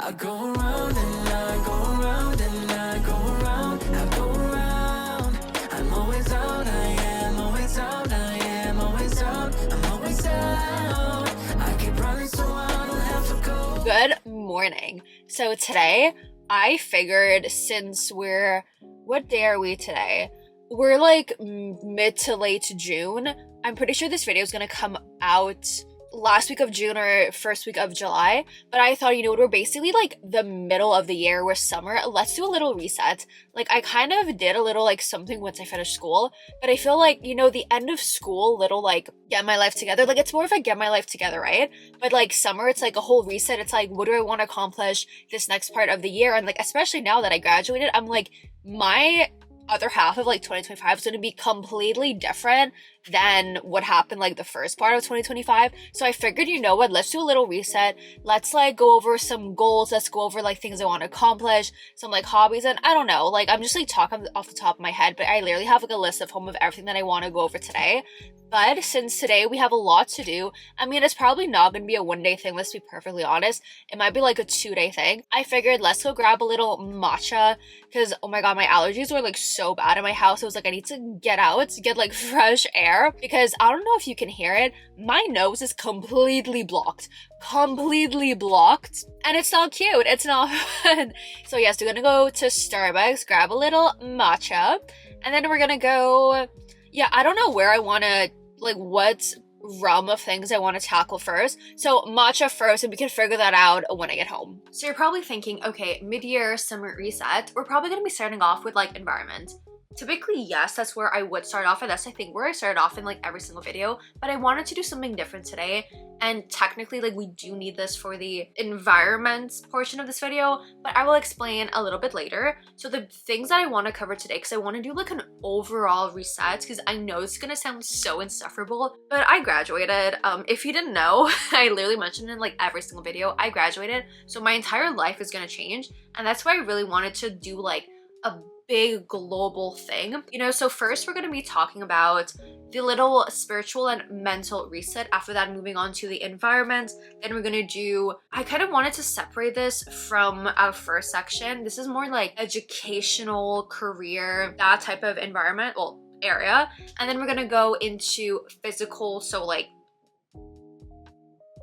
I go around and I go around and I go around, I go around. I'm always out, I am always out, I am always out, I'm always out. I keep running so I don't have to go. Good morning. So today I figured, since what day are we today? We're like mid to late June. I'm pretty sure this video is gonna come out last week of June or first week of July, but I thought, we're basically like the middle of the year, we're summer. Let's do a little reset. Like, I kind of did a little like something once I finished school, but I feel like, the end of school, little like get my life together, like it's more of a get my life together, right? But like summer, it's like a whole reset. It's like, what do I want to accomplish this next part of the year? And like, especially now that I graduated, I'm like, my other half of like 2025 is going to be completely different than what happened like the first part of 2025. So I figured, let's do a little reset. Let's like go over some goals. Let's go over like things I want to accomplish, some like hobbies, and I don't know, like I'm just like talking off the top of my head, but I literally have like a list of home of everything that I want to go over today. But since today we have a lot to do, I mean, it's probably not going to be a one-day thing, let's be perfectly honest. It might be like a 2-day thing. I figured let's go grab a little matcha because, oh my god, my allergies were like so bad in my house. I was like, I need to get out to get like fresh air because I don't know if you can hear it. My nose is completely blocked. And it's not cute. It's not fun. So yes, we're gonna go to Starbucks, grab a little matcha, and then we're gonna go... Yeah, I don't know where I want to, like, what realm of things I want to tackle first. So matcha first, and we can figure that out when I get home. So you're probably thinking, okay, mid-year summer reset, we're probably going to be starting off with like environment. Typically, yes, that's where I would start off, and that's I think where I started off in like every single video, but I wanted to do something different today. And technically, like, we do need this for the environment portion of this video, but I will explain a little bit later. So the things that I want to cover today, because I want to do like an overall reset, because I know it's gonna sound so insufferable, but I graduated. If you didn't know, I literally mentioned in like every single video, I graduated, so my entire life is gonna change, and that's why I really wanted to do like a big global thing. So first we're going to be talking about the little spiritual and mental reset. After that, moving on to the environment. Then we're going to do, I kind of wanted to separate this from our first section. This is more like educational, career, that type of environment, well, area. And then we're going to go into physical. So like,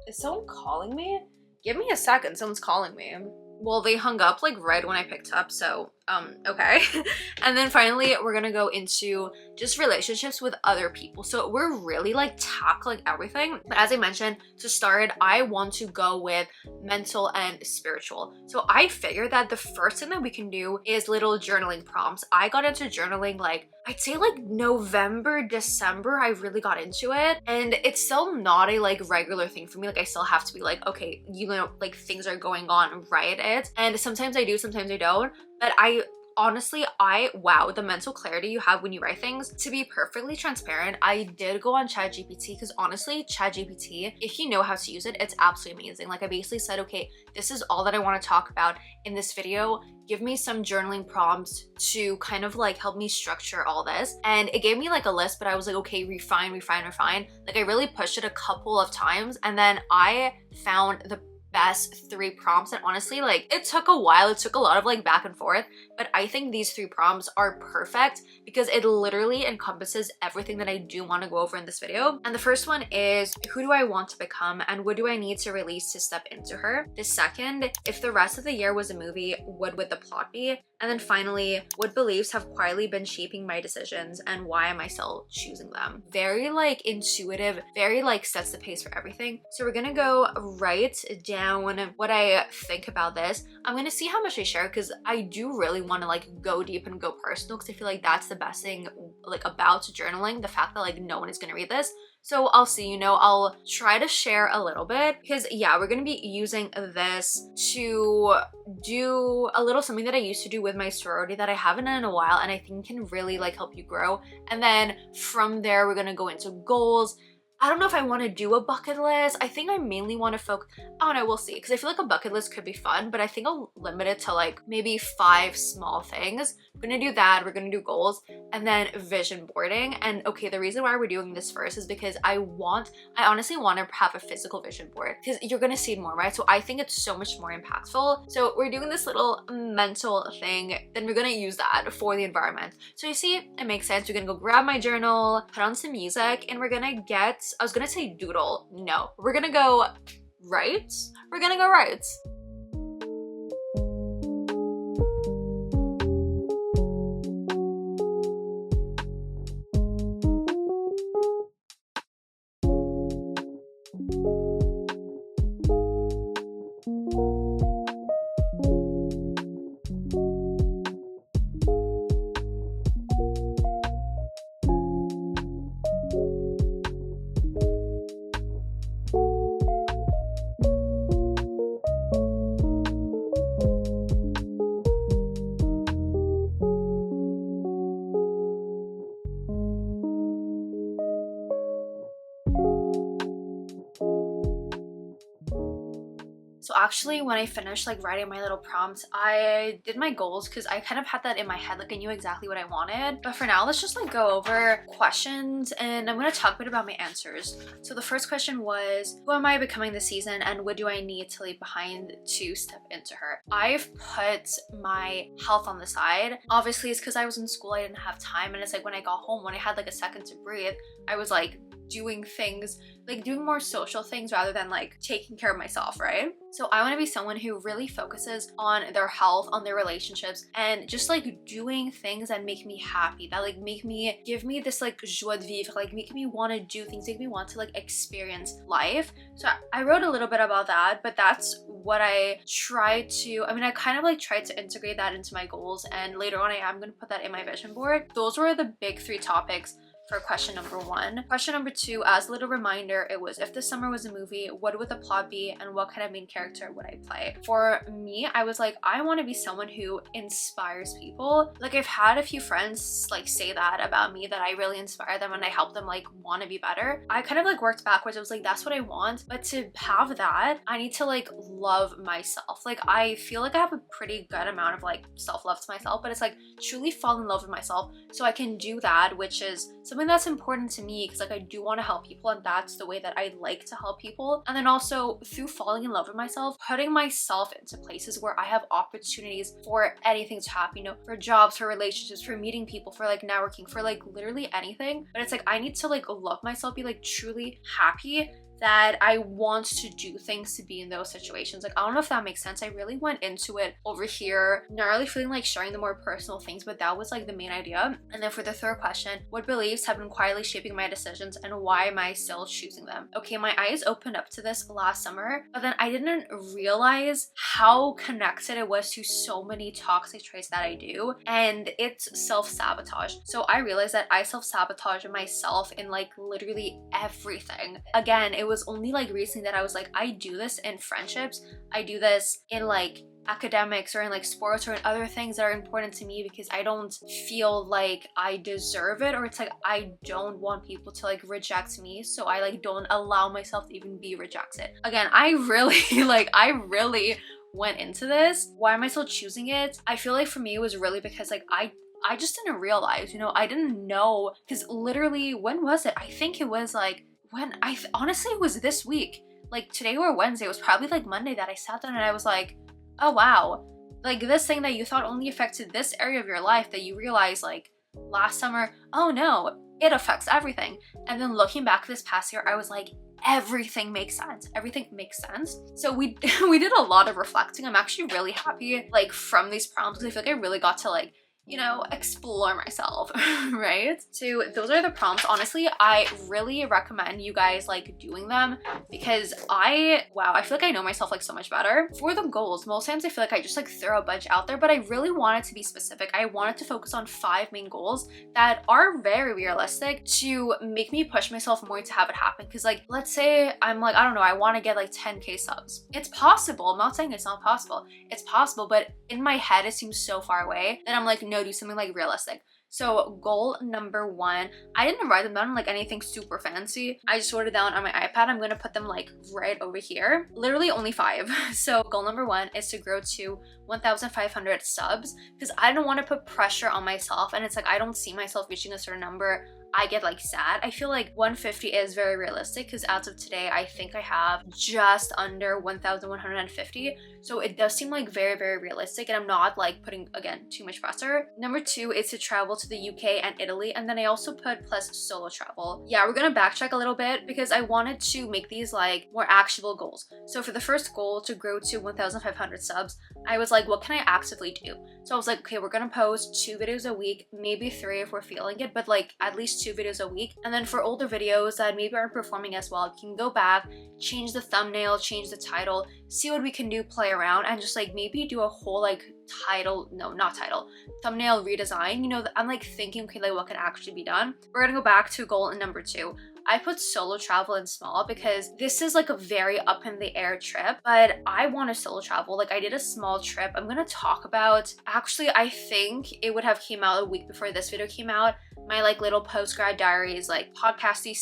is someone calling me? Give me a second, someone's calling me. Well, they hung up like right when I picked up, so okay. And then finally we're gonna go into just relationships with other people. So we're really like tackling everything, but as I mentioned to start, I want to go with mental and spiritual. So I figured that the first thing that we can do is little journaling prompts. I got into journaling like, I'd say like November, December, I really got into it, and it's still not a like regular thing for me. Like, I still have to be like, okay, like things are going on, write it. And sometimes I do, sometimes I don't, but wow, the mental clarity you have when you write things. To be perfectly transparent, I did go on ChatGPT because honestly, ChatGPT, if you know how to use it, it's absolutely amazing. Like, I basically said, okay, this is all that I want to talk about in this video. Give me some journaling prompts to kind of like help me structure all this. And it gave me like a list, but I was like, okay, refine. Like, I really pushed it a couple of times, and then I found the best 3 prompts. And honestly, like, it took a while, it took a lot of like back and forth, but I think these 3 prompts are perfect because it literally encompasses everything that I do want to go over in this video. And the first one is, who do I want to become and what do I need to release to step into her? The second, if the rest of the year was a movie, what would the plot be? And then finally, what beliefs have quietly been shaping my decisions and why am I still choosing them? Very like intuitive, very like sets the pace for everything. So we're gonna go right down what I think about this. I'm gonna see how much I share because I do really want to like go deep and go personal, because I feel like that's the best thing like about journaling, the fact that like no one is gonna read this. So I'll see, I'll try to share a little bit because yeah, we're gonna be using this to do a little something that I used to do with my sorority that I haven't done in a while, and I think can really like help you grow. And then from there, we're gonna go into goals. I don't know if I want to do a bucket list. I think I mainly want to focus, I don't know, we'll see. Because I feel like a bucket list could be fun, but I think I'll limit it to like maybe 5 small things. we're gonna do that, we're gonna do goals, and then vision boarding. And okay, the reason why we're doing this first is because I honestly want to have a physical vision board because you're gonna see it more, right? So I think it's so much more impactful. So we're doing this little mental thing, then we're gonna use that for the environment. So you see, it makes sense. We're gonna go grab my journal, put on some music, and we're gonna get, I was gonna say doodle. No, we're gonna go right. We're gonna go right. So actually, when I finished like writing my little prompts, I did my goals because I kind of had that in my head, like I knew exactly what I wanted. But for now, let's just like go over questions, and I'm gonna talk a bit about my answers. So the first question was, who am I becoming this season, and what do I need to leave behind to step into her? I've put my health on the side. Obviously, it's because I was in school, I didn't have time, and it's like when I got home, when I had like a second to breathe, I was like doing things, like doing more social things rather than like taking care of myself, right? So I want to be someone who really focuses on their health, on their relationships, and just like doing things that make me happy, that like give me this like joie de vivre, like make me want to do things, make me want to like experience life. So I wrote a little bit about that, but that's what I try to, I kind of like tried to integrate that into my goals, and later on I am going to put that in my vision board. Those were the big 3 topics for question number 1. Question number 2, as a little reminder, it was, if the summer was a movie, what would the plot be and what kind of main character would I play? For me, I was like, I want to be someone who inspires people. Like I've had a few friends like say that about me, that I really inspire them and I help them like want to be better. I kind of like worked backwards. I was like, that's what I want, but to have that, I need to like love myself. Like I feel like I have a pretty good amount of like self-love to myself, but it's like truly fall in love with myself so I can do that, which is something that's important to me because like I do want to help people, and that's the way that I like to help people. And then also through falling in love with myself, putting myself into places where I have opportunities for anything to happen, you know, for jobs, for relationships, for meeting people, for like networking, for like literally anything. But it's like I need to like love myself, be like truly happy that I want to do things to be in those situations. Like I don't know if that makes sense. I really went into it over here, not really feeling like sharing the more personal things, but that was like the main idea. And then for the third question, what beliefs have been quietly shaping my decisions and why am I still choosing them? Okay, my eyes opened up to this last summer, but then I didn't realize how connected it was to so many toxic traits that I do, and it's self-sabotage. So I realized that I self-sabotage myself in like literally everything. Again, it was only like recently that I was like, I do this in friendships, I do this in like academics or in like sports or in other things that are important to me because I don't feel like I deserve it, or it's like I don't want people to like reject me, so I like don't allow myself to even be rejected. Again, I really went into this. Why am I still choosing it? I feel like for me it was really because like I just didn't realize, you know, I didn't know, because literally, when was it? I think it was like honestly, it was this week. Like today or Wednesday, it was probably like Monday that I sat down and I was like, oh wow, like this thing that you thought only affected this area of your life, that you realize like last summer, oh no, it affects everything. And then looking back this past year, I was like, everything makes sense. Everything makes sense. So we did a lot of reflecting. I'm actually really happy like from these prompts because I feel like I really got to like, you know, explore myself, right? So those are the prompts. Honestly, I really recommend you guys like doing them because I feel like I know myself like so much better. For the goals, most times I feel like I just like throw a bunch out there, but I really wanted to be specific. I wanted to focus on 5 main goals that are very realistic to make me push myself more to have it happen. Because like, let's say I'm like, I don't know, I want to get like 10K subs. It's possible. I'm not saying it's not possible. It's possible, but in my head, it seems so far away that I'm like, no, do something like realistic. So goal number 1, I didn't write them down like anything super fancy. I just wrote it down on my iPad. I'm gonna put them like right over here. Literally only 5. So goal number 1 is to grow to 1,500 subs, because I don't want to put pressure on myself, and it's like I don't see myself reaching a certain number, I get like sad. I feel like 150 is very realistic, because as of today I think I have just under 1,150, so it does seem like very, very realistic, and I'm not like putting, again, too much pressure. Number 2 is to travel to the UK and Italy, and then I also put plus solo travel. Yeah, we're gonna backtrack a little bit because I wanted to make these like more actionable goals. So for the first goal, to grow to 1,500 subs, I was like, what can I actively do? So I was like, okay, we're gonna post 2 videos a week, maybe 3 if we're feeling it, but like at least 2 videos a week. And then for older videos that maybe aren't performing as well, you can go back, change the thumbnail, change the title, see what we can do, play around, and just like maybe do a whole like thumbnail redesign. You know, I'm like thinking, okay, like what can actually be done. We're gonna go back to goal number 2. I put solo travel in small because this is like a very up in the air trip, but I want to solo travel. Like I did a small trip I'm gonna talk about. Actually, I think it would have came out a week before this video came out. My like little post-grad diaries, like podcasty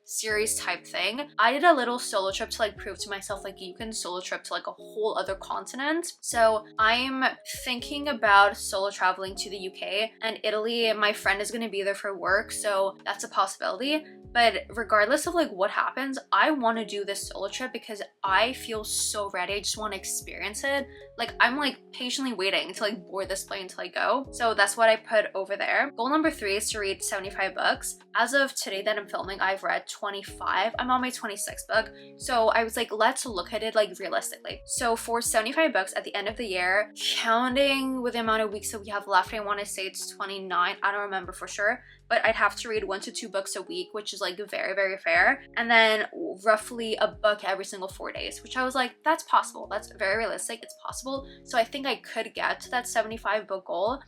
series type thing. I did a little solo trip to like prove to myself like you can solo trip to like a whole other continent. So I'm thinking about solo traveling to the UK and Italy. My friend is going to be there for work, so that's a possibility. But regardless of like what happens, I want to do this solo trip because I feel so ready. I just want to experience it. Like I'm like patiently waiting to like board this plane until I go. So that's what I put over there. Goal number 3 is to read 75 books. As of today that I'm filming, I've read 25. I'm on my 26th book. So I was like, let's look at it like realistically. So for 75 books at the end of the year, counting with the amount of weeks that we have left, I want to say it's 29. I don't remember for sure, but I'd have to read 1 to 2 books a week, which is like very, very fair. And then roughly a book every single 4 days, which I was like, that's possible. That's very realistic. It's possible. So I think I could get to that 75 book goal.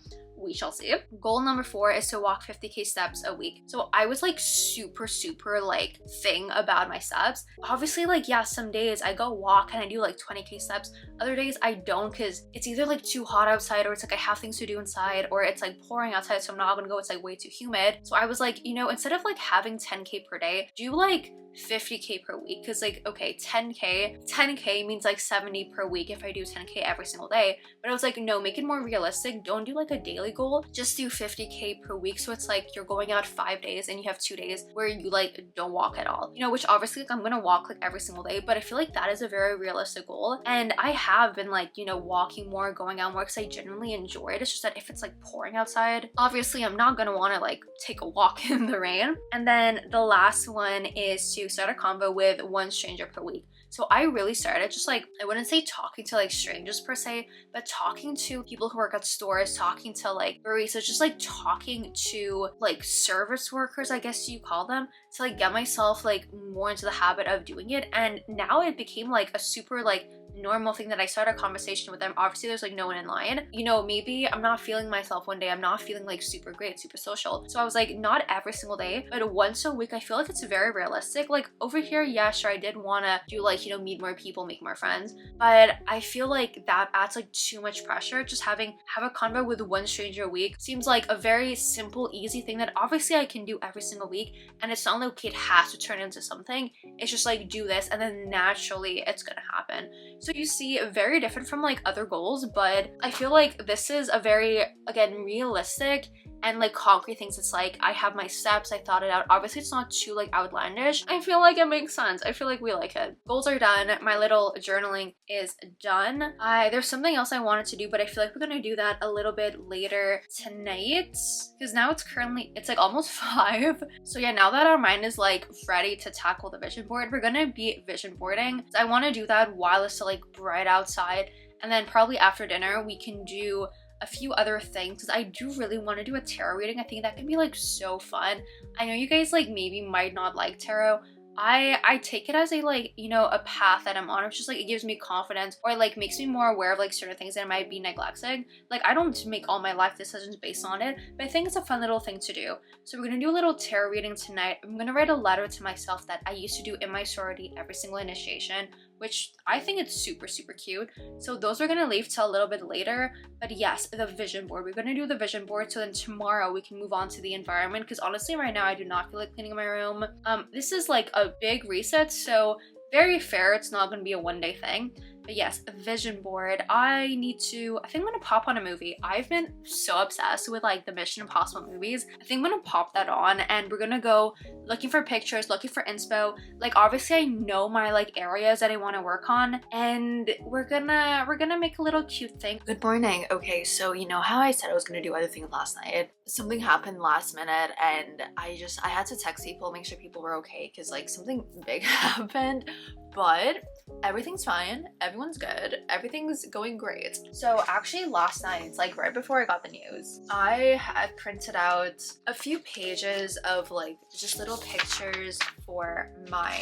We shall see. Goal number 4 is to walk 50k steps a week. So I was like super like thing about my steps. Obviously, like, yeah, some days I go walk and I do like 20k steps. Other days I don't, because it's either like too hot outside, or it's like I have things to do inside, or it's like pouring outside, so I'm not gonna go. It's like way too humid. So I was like, you know, instead of like having 10k per day, do like 50k per week, because like, okay, 10k means like 70 per week if I do 10k every single day. But I was like, no, make it more realistic. Don't do like a daily goal, just do 50k per week. So it's like you're going out 5 days and you have 2 days where you like don't walk at all, you know, which obviously like I'm gonna walk like every single day, but I feel like that is a very realistic goal. And I have been like, you know, walking more, going out more, because I genuinely enjoy it. It's just that if it's like pouring outside, obviously I'm not gonna want to like take a walk in the rain. And then the last one is to start a convo with 1 stranger per week. So I really started just like, I wouldn't say talking to like strangers per se, but talking to people who work at stores, talking to like baristas, just like talking to like service workers, I guess you call them, to like get myself like more into the habit of doing it. And now it became like a super like normal thing that I start a conversation with them. Obviously there's like no one in line, you know, maybe I'm not feeling myself one day, I'm not feeling like super great, super social, so I was like, not every single day, but once a week. I feel like it's very realistic. Like over here, yeah, sure, I did want to do like, you know, meet more people, make more friends, but I feel like that adds like too much pressure. Just have a convo with 1 stranger a week seems like a very simple, easy thing that obviously I can do every single week, and it's not like it has to turn into something. It's just like, do this and then naturally it's gonna happen. So you see, very different from like other goals, but I feel like this is a very, again, realistic and like concrete things. It's like I have my steps, I thought it out. Obviously it's not too like outlandish. I feel like it makes sense. I feel like we like it. Goals are done. My little journaling is done. There's something else I wanted to do, but I feel like we're gonna do that a little bit later tonight, because now it's like almost 5. So yeah, now that our mind is like ready to tackle the vision board, we're gonna be vision boarding. So I want to do that while it's still like bright outside, and then probably after dinner we can do a few other things, because I do really want to do a tarot reading. I think that can be like so fun. I know you guys like maybe might not like tarot. I take it as a like, you know, a path that I'm on. It's just like it gives me confidence, or like makes me more aware of like certain things that I might be neglecting. Like I don't make all my life decisions based on it, but I think it's a fun little thing to do. So we're gonna do a little tarot reading tonight. I'm gonna write a letter to myself that I used to do in my sorority every single initiation. which I think it's super, super cute. So those we're gonna leave till a little bit later. But yes, the vision board. We're gonna do the vision board so then tomorrow we can move on to the environment, because honestly right now I do not feel like cleaning my room. This is like a big reset, so very fair. It's not gonna be a one-day thing. But yes, a vision board. I think I'm gonna pop on a movie. I've been so obsessed with like the Mission Impossible movies. I think I'm gonna pop that on and we're gonna go looking for pictures, looking for inspo. Like obviously I know my like areas that I want to work on, and we're gonna make a little cute thing. Good morning. Okay, so you know how I said I was gonna do other things last night? Something happened last minute and I had to text people, make sure people were okay, because like something big happened. But everything's fine, everyone's good, everything's going great. So actually last night, like right before I got the news, I had printed out a few pages of like just little pictures for my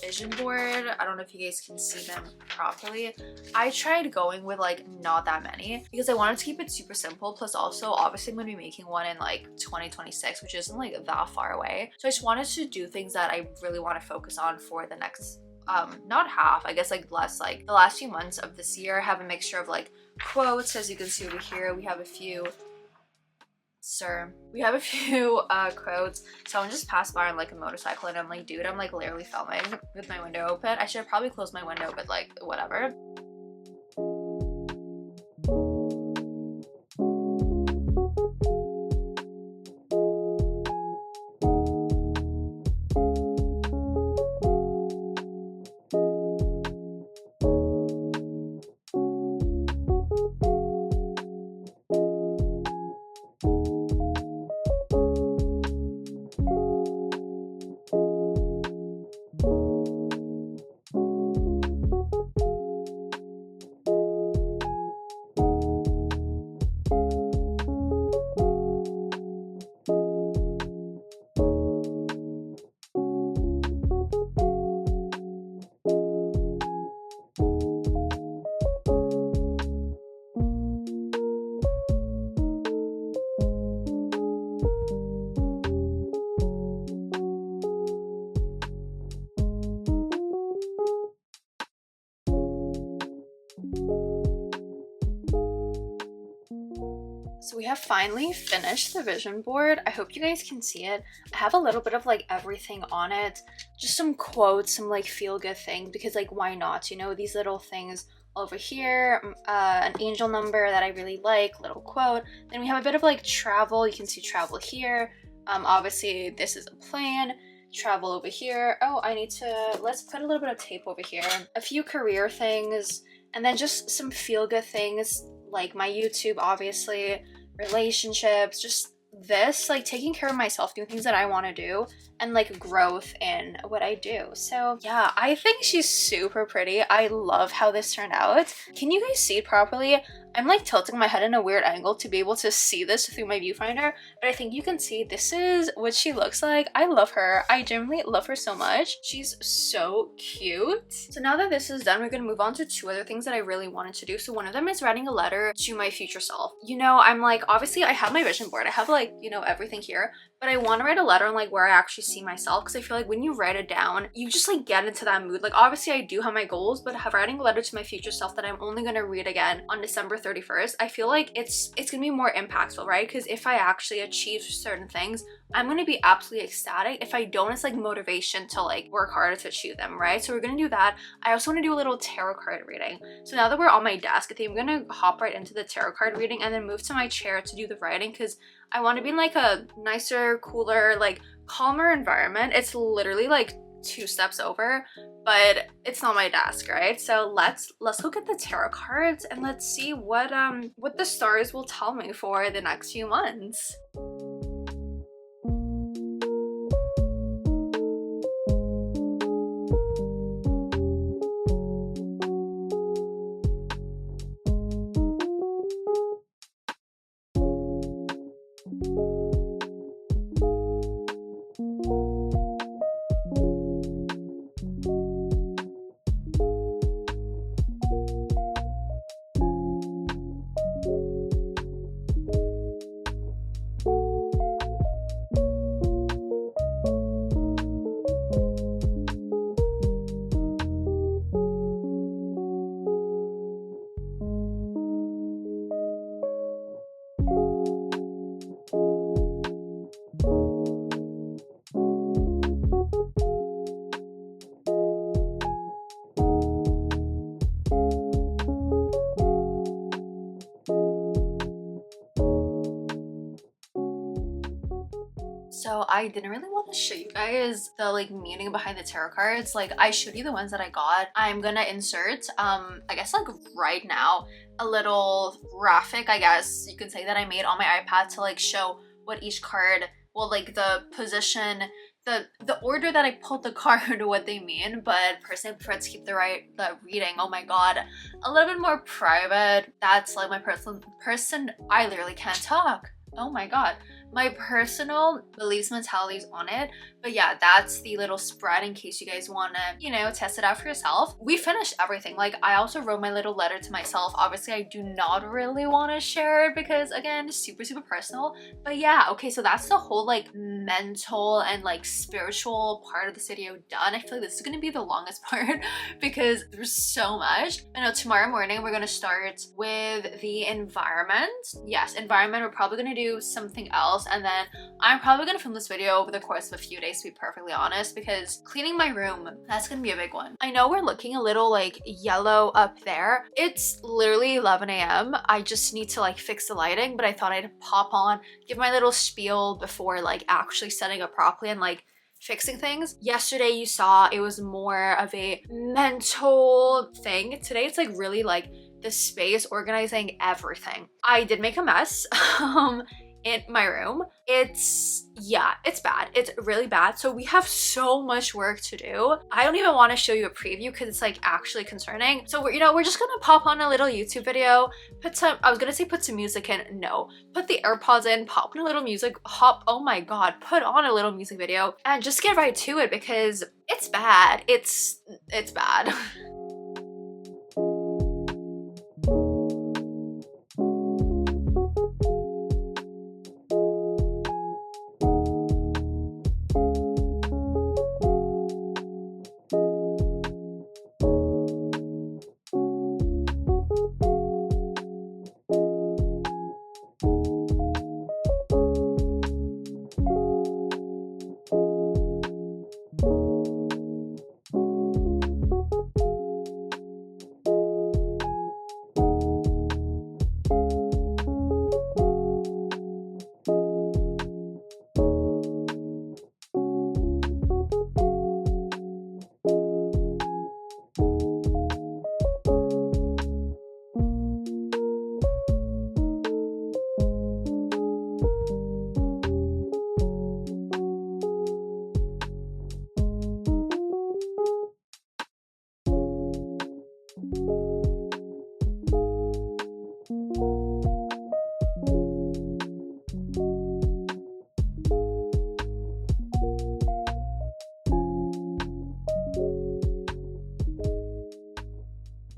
vision board. I don't know if you guys can see them properly. I tried going with like not that many because I wanted to keep it super simple, plus also obviously I'm gonna be making one in like 2026, which isn't like that far away. So I just wanted to do things that I really want to focus on for the next not half, I guess like less, like the last few months of this year. I have a mixture of like quotes, as you can see over here. We have a few quotes. Someone just passed by on like a motorcycle and I'm like, dude, I'm like literally filming with my window open. I should have probably closed my window, but like whatever. So we have finally finished the vision board. I hope you guys can see it. I have a little bit of like everything on it, just some quotes, some like feel good things, because like why not, you know, these little things over here. An angel number that I really like, little quote. Then we have a bit of like travel. You can see travel here. Obviously this is a plane. Travel over here. Oh, let's put a little bit of tape over here. A few career things, and then just some feel good things like my YouTube, obviously, relationships, just this, like taking care of myself, doing things that I want to do, and like growth in what I do. So yeah, I think she's super pretty. I love how this turned out. Can you guys see it properly? I'm like tilting my head in a weird angle to be able to see this through my viewfinder, but I think you can see this is what she looks like. I love her. I genuinely love her so much. She's so cute. So now that this is done, we're gonna move on to two other things that I really wanted to do. So one of them is writing a letter to my future self. You know, I'm like, obviously I have my vision board. I have like, you know, everything here, but I want to write a letter on like where I actually see myself, because I feel like when you write it down, you just like get into that mood. Like obviously I do have my goals, but writing a letter to my future self that I'm only going to read again on December 31st, I feel like it's gonna be more impactful, right? Because if I actually achieve certain things, I'm gonna be absolutely ecstatic. If I don't, it's like motivation to like work harder to achieve them, right? So we're gonna do that. I also want to do a little tarot card reading. So now that we're on my desk, I think I'm gonna hop right into the tarot card reading and then move to my chair to do the writing, because I want to be in like a nicer, cooler, like calmer environment. It's literally like 2 steps over, but it's not my desk, right? So let's go get the tarot cards and let's see what the stars will tell me for the next few months. So I didn't really want to show you guys the like meaning behind the tarot cards. Like I showed you the ones that I got. I'm gonna insert I guess like right now a little graphic, I guess you could say, that I made on my iPad to like show what each card, well, like the position, the order that I pulled the card, what they mean. But personally I prefer to keep the reading, oh my god, a little bit more private. That's like my person I literally can't talk, oh my god, my personal beliefs, mentalities on it. But yeah, that's the little spread in case you guys want to, you know, test it out for yourself. We finished everything. Like I also wrote my little letter to myself. Obviously I do not really want to share it because again, super personal. But yeah, okay, so that's the whole like mental and like spiritual part of this video done. I feel like this is gonna be the longest part because there's so much. I know tomorrow morning we're gonna start with the environment. Yes, environment. We're probably gonna do something else, and then I'm probably gonna film this video over the course of a few days, to be perfectly honest, because cleaning my room, that's gonna be a big one. I know we're looking a little like yellow up there. It's literally 11 a.m. I just need to like fix the lighting, but I thought I'd pop on, give my little spiel before like actually setting up properly and like fixing things. Yesterday you saw it was more of a mental thing. Today it's like really like the space, organizing everything. I did make a mess in my room. It's bad. It's really bad. So we have so much work to do. I don't even want to show you a preview because it's like actually concerning. So we're just gonna pop on a little YouTube video, put some music in. No, put the AirPods in, pop on a little music, oh my god, put on a little music video and just get right to it because it's bad. It's bad.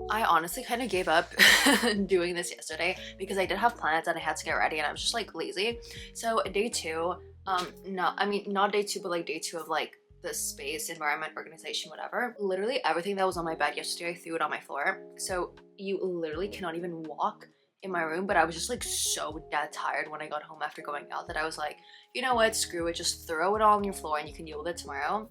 I honestly kind of gave up doing this yesterday because I did have plans and I had to get ready and I was just like lazy. So day two, not day two, but like day two of like the space, environment, organization, whatever. Literally everything that was on my bed yesterday, I threw it on my floor. So you literally cannot even walk in my room, but I was just like so dead tired when I got home after going out that I was like, you know what, screw it, just throw it all on your floor and you can deal with it tomorrow.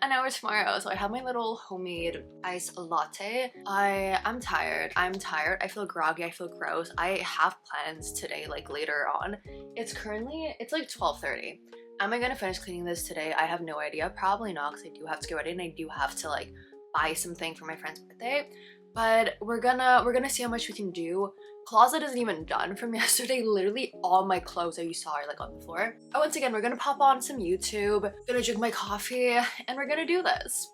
An hour tomorrow, so I have my little homemade iced latte. I'm tired. I feel groggy. I feel gross. I have plans today, like later on. It's like 12:30. Am I gonna finish cleaning this today? I have no idea. Probably not, because I do have to get ready and I do have to like buy something for my friend's birthday. But we're gonna see how much we can do. Closet isn't even done from yesterday. Literally all my clothes that you saw are like on the floor. Oh, once again, we're gonna pop on some YouTube, gonna drink my coffee, and we're gonna do this.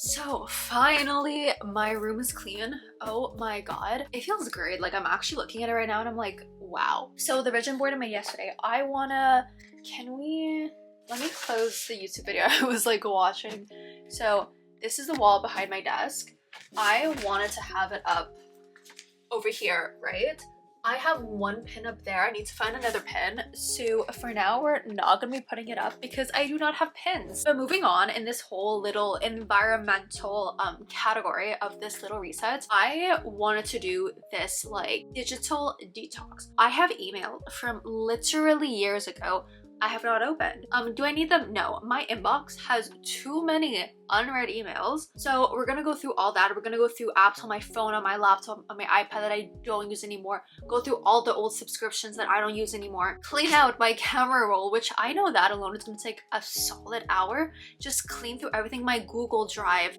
So finally my room is clean. Oh my god, it feels great. Like I'm actually looking at it right now and I'm like, wow. So the vision board I made yesterday, let me close the YouTube video I was like watching. So this is the wall behind my desk. I wanted to have it up over here, right? I have one pin up there. I need to find another pin. So for now, we're not gonna be putting it up because I do not have pins. But moving on in this whole little environmental category of this little reset, I wanted to do this like digital detox. I have email from literally years ago I have not opened. Do I need them? No. My inbox has too many unread emails. So we're gonna go through all that. We're gonna go through apps on my phone, on my laptop, on my iPad that I don't use anymore. Go through all the old subscriptions that I don't use anymore. Clean out my camera roll, which I know that alone is gonna take a solid hour. Just clean through everything. My Google Drive,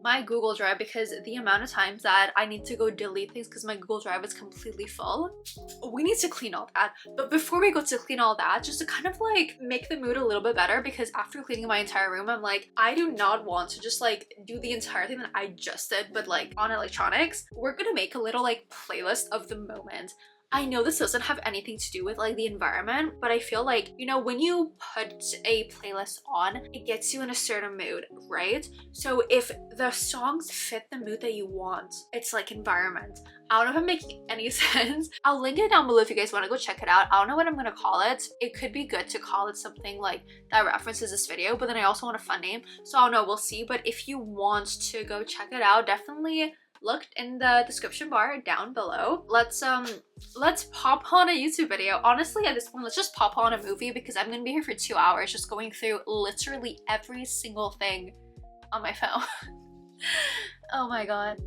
because the amount of times that I need to go delete things because my Google Drive is completely full. We need to clean all that. But before we go to clean all that, just to kind of like make the mood a little bit better, because after cleaning my entire room, I'm like, I do not want to just like do the entire thing that I just did, but like on electronics. We're gonna make a little like playlist of the moment. I know this doesn't have anything to do with like the environment, but I feel like, you know, when you put a playlist on, it gets you in a certain mood, right? So if the songs fit the mood that you want, it's like environment. I don't know if I'm making any sense. I'll link it down below if you guys want to go check it out. I don't know what I'm gonna call it. It could be good to call it something like that references this video, but then I also want a fun name. So I don't know, we'll see. But if you want to go check it out, definitely look in the description bar down below. Let's pop on a YouTube video. Honestly, at this point, let's just pop on a movie because I'm gonna be here for 2 hours just going through literally every single thing on my phone. Oh my god.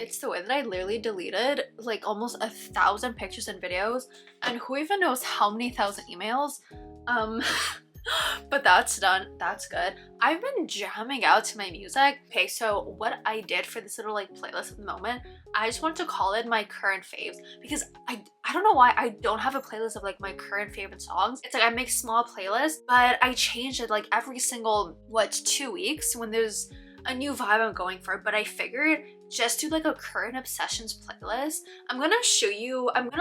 It's the way that I literally deleted like almost 1,000 pictures and videos, and who even knows how many thousand emails. But that's done. That's good. I've been jamming out to my music. Okay, so what I did for this little like playlist at the moment, I just want to call it my current faves, because I don't know why I don't have a playlist of like my current favorite songs. It's like I make small playlists, but I change it like every single 2 weeks when there's a new vibe I'm going for. But I figured just do like a current obsessions playlist. I'm gonna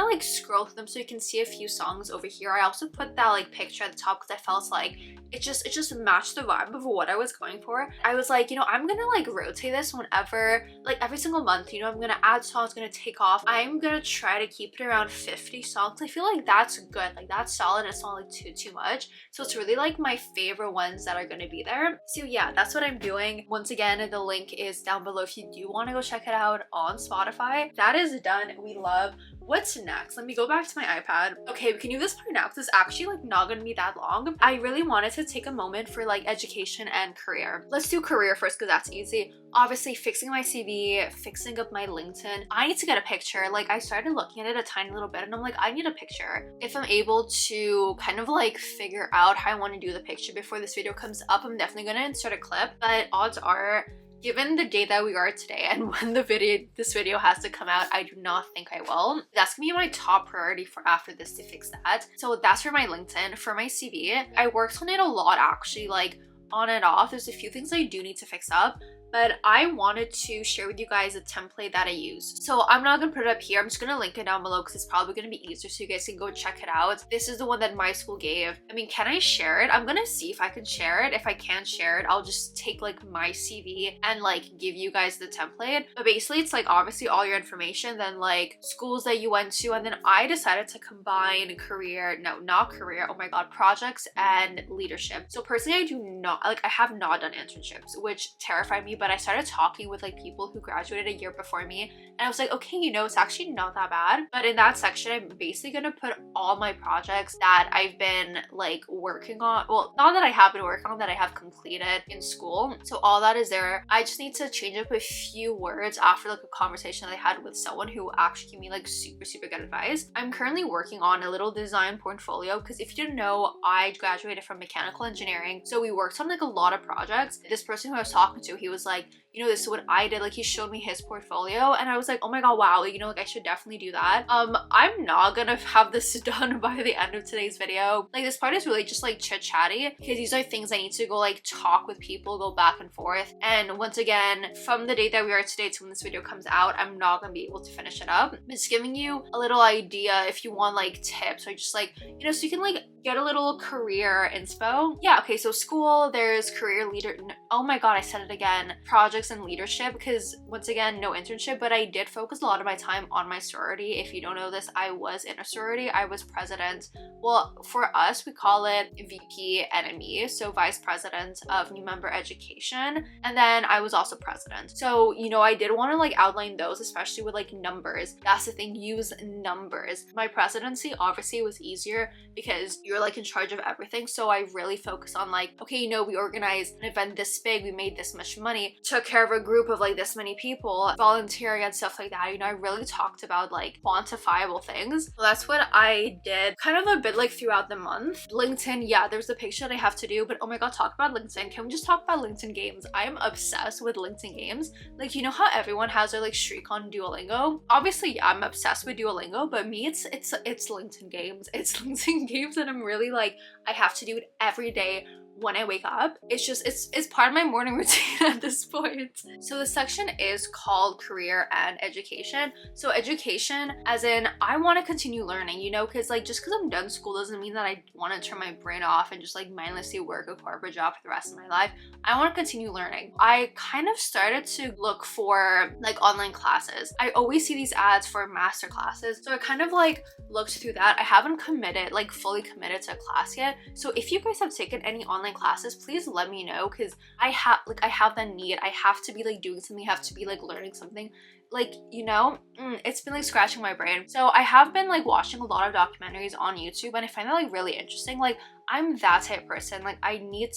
like scroll through them so you can see a few songs over here. I also put that like picture at the top because I felt like it just matched the vibe of what I was going for. I was like, you know, I'm gonna like rotate this whenever, like every single month, you know, I'm gonna add songs, gonna take off. I'm gonna try to keep it around 50 songs. I feel like that's good, like that's solid. It's not like too much. So it's really like my favorite ones that are gonna be there. So yeah, that's what I'm doing. Once again, the link is down below if you do want to go check it out on Spotify. That is done. We love. What's next? Let me go back to my iPad. Okay, we can do this part now because it's actually like not gonna be that long. I really wanted to take a moment for like education and career. Let's do career first because that's easy. Obviously, fixing my CV, fixing up my LinkedIn. I need to get a picture. Like I started looking at it a tiny little bit and I'm like, I need a picture. If I'm able to kind of like figure out how I want to do the picture before this video comes up, I'm definitely gonna insert a clip. But odds are, given the day that we are today and when this video has to come out, I do not think I will. That's gonna be my top priority for after this to fix that. So that's for my LinkedIn. For my CV, I worked on it a lot actually, like on and off. There's a few things I do need to fix up, but I wanted to share with you guys a template that I use. So I'm not gonna put it up here. I'm just gonna link it down below because it's probably gonna be easier so you guys can go check it out. This is the one that my school gave. I mean, can I share it? I'm gonna see if I can share it. If I can't share it, I'll just take like my CV and like give you guys the template. But basically it's like obviously all your information, then like schools that you went to, and then I decided to combine projects and leadership. So personally, I have not done internships, which terrified me, but I started talking with like people who graduated a year before me, and I was like, okay, you know, it's actually not that bad. But in that section, I'm basically gonna put all my projects that I've been like working on, well, not that I have been working on, that I have completed in school. So all that is there. I just need to change up a few words after like a conversation that I had with someone who actually gave me like super good advice. I'm currently working on a little design portfolio because if you didn't know, I graduated from mechanical engineering, so we worked on like a lot of projects. This person who I was talking to, he was like, you know, this is what I did. Like, he showed me his portfolio and I was like, oh my god, wow, like, you know, like I should definitely do that. I'm not gonna have this done by the end of today's video. Like, this part is really just like chit chatty because these are things I need to go like talk with people, go back and forth. And once again, from the date that we are today to when this video comes out, I'm not gonna be able to finish it up. I'm just giving you a little idea if you want like tips or just like, you know, so you can like get a little career inspo. Yeah, okay, so school, there's career leader, oh my god, I said it again, projects and leadership, because once again, no internship, but I did focus a lot of my time on my sorority. If you don't know this, I was in a sorority. I was president. Well, for us, we call it VP NME, so vice president of new member education, and then I was also president. So, you know, I did want to like outline those, especially with like numbers. That's the thing, use numbers. My presidency obviously was easier because you're like in charge of everything, so I really focused on like, okay, you know, we organized an event this big, we made this much money, took care of a group of like this many people, volunteering and stuff like that. You know, I really talked about like quantifiable things. So that's what I did kind of a bit like throughout the month. LinkedIn, yeah, there's a picture that I have to do, but oh my god, talk about LinkedIn. Can we just talk about LinkedIn games? I am obsessed with LinkedIn games. Like, you know how everyone has their like streak on Duolingo? Obviously, yeah, I'm obsessed with Duolingo, but me, it's LinkedIn games. It's LinkedIn games, and I'm really like, I have to do it every day when I wake up. It's just, it's part of my morning routine at this point. So the section is called career and education. So education as in I want to continue learning, you know, because like just because I'm done school doesn't mean that I want to turn my brain off and just like mindlessly work a corporate job for the rest of my life. I want to continue learning. I kind of started to look for like online classes. I always see these ads for master classes, so I kind of like looked through that. I haven't committed, like fully committed to a class yet. So if you guys have taken any online classes, please let me know, because I have that need. I have to be like doing something, I have to be like learning something, like, you know, it's been like scratching my brain. So I have been like watching a lot of documentaries on YouTube, and I find that like really interesting. Like, I'm that type of person. Like, I need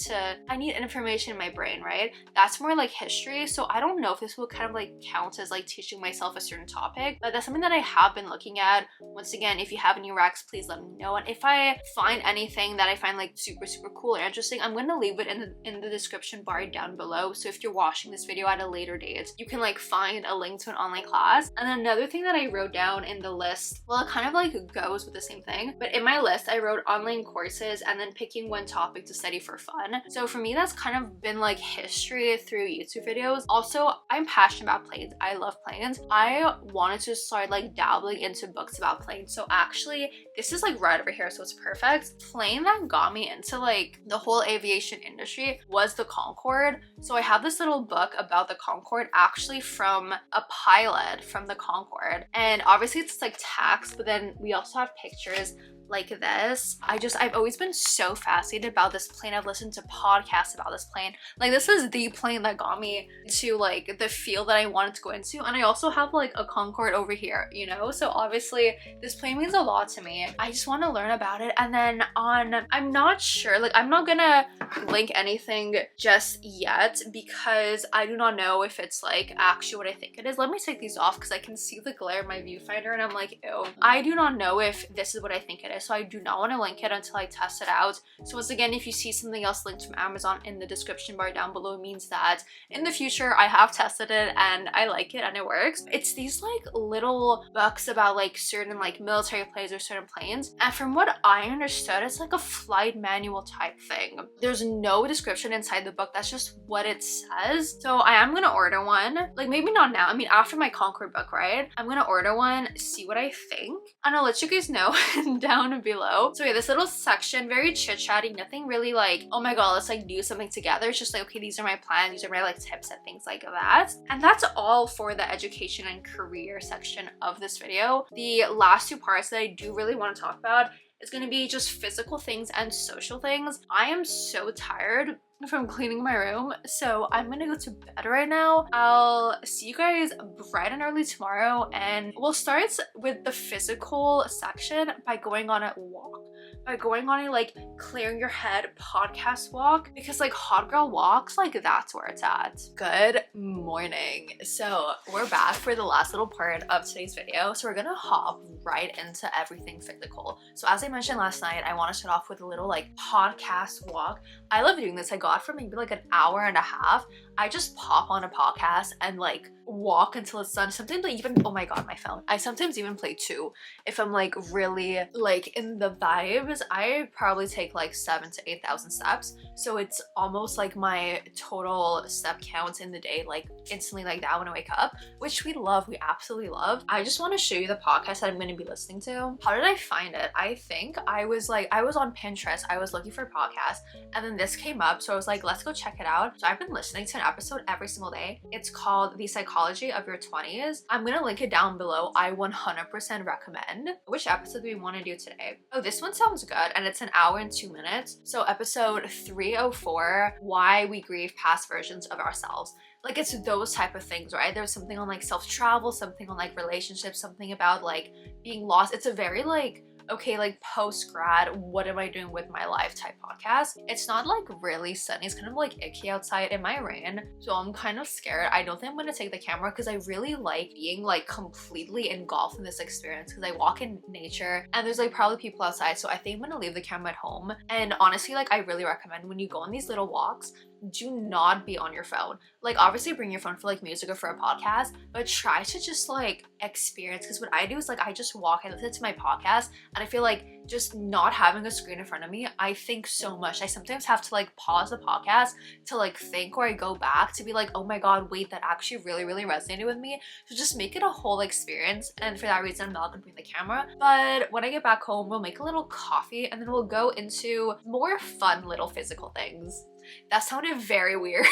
information in my brain, right? That's more like history. So I don't know if this will kind of like count as like teaching myself a certain topic, but that's something that I have been looking at. Once again, if you have any recs, please let me know. And if I find anything that I find like super cool or interesting, I'm gonna leave it in the description bar down below. So if you're watching this video at a later date, you can like find a link to an online class. And then another thing that I wrote down in the list, well, it kind of like goes with the same thing, but in my list, I wrote online courses and then picking one topic to study for fun. So for me, that's kind of been like history through YouTube videos. Also, I'm passionate about planes. I love planes. I wanted to start like dabbling into books about planes. So actually, this is like right over here, so it's perfect. Plane that got me into like the whole aviation industry was the Concorde. So I have this little book about the Concorde, actually from a pilot from the Concorde. And obviously it's like text, but then we also have pictures like this. I've always been so fascinated about this plane. I've listened to podcasts about this plane. Like, this is the plane that got me to like the field that I wanted to go into. And I also have like a Concorde over here, you know? So obviously this plane means a lot to me. I just want to learn about it. And then I'm not sure, like, I'm not gonna link anything just yet because I do not know if it's like actually what I think it is. Let me take these off because I can see the glare in my viewfinder and I'm like, ew. I do not know if this is what I think it is, so I do not want to link it until I test it out. So once again, if you see something else linked from Amazon in the description bar down below, it means that in the future I have tested it and I like it and it works. It's these like little books about like certain like military planes or certain planes, and from what I understood, it's like a flight manual type thing. There's no description inside the book, that's just what it says. So I am gonna order one, like maybe not now, I mean after my Concorde book, right? I'm gonna order one, see what I think, and I'll let you guys know down below. So yeah, this little section, very chit-chatty, nothing really like, oh my god, let's like do something together. It's just like, okay, these are my plans, these are my like tips and things like that. And that's all for the education and career section of this video. The last two parts that I do really want to talk about is going to be just physical things and social things. I am so tired. from cleaning my room, so I'm gonna go to bed right now. I'll see you guys bright and early tomorrow, and we'll start with the physical section by going on a walk. By going on a like clearing your head podcast walk, because like hot girl walks, like that's where it's at. Good morning. So we're back for the last little part of today's video. So we're gonna hop right into everything physical. So as I mentioned last night, I want to start off with a little like podcast walk. I love doing this. I got for maybe like an hour and a half. I just pop on a podcast and like walk until it's done. Sometimes I even, oh my god, my phone. I sometimes even play 2 if I'm like really like in the vibes. I probably take like 7,000 to 8,000 steps. So it's almost like my total step count in the day, like instantly like that when I wake up, which we love. We absolutely love. I just want to show you the podcast that I'm going to be listening to. How did I find it? I think I was on Pinterest. I was looking for a podcast and then this came up. So I was like, let's go check it out. So I've been listening to an episode every single day. It's called The Psychology of Your 20s. I'm gonna link it down below. I 100% recommend. Which episode do we want to do today? Oh, this one sounds good and it's an hour and 2 minutes. So episode 304, Why We Grieve Past Versions of Ourselves. Like it's those type of things, right? There's something on like self-travel, something on like relationships, something about like being lost. It's a very like, okay, like post-grad, what am I doing with my life type podcast. It's not like really sunny. It's kind of like icky outside. It might rain, so I'm kind of scared. I don't think I'm gonna take the camera because I really like being like completely engulfed in this experience, because I walk in nature and there's like probably people outside, so I think I'm gonna leave the camera at home. And honestly, like I really recommend when you go on these little walks, do not be on your phone. Like obviously bring your phone for like music or for a podcast, but try to just like experience, because what I do is like I just walk, I listen to my podcast, and I feel like just not having a screen in front of me, I think so much. I sometimes have to like pause the podcast to like think, or I go back to be like, oh my god, wait, that actually really resonated with me. So just make it a whole experience, and for that reason I'm not gonna bring the camera. But when I get back home, we'll make a little coffee and then we'll go into more fun little physical things. That sounded very weird.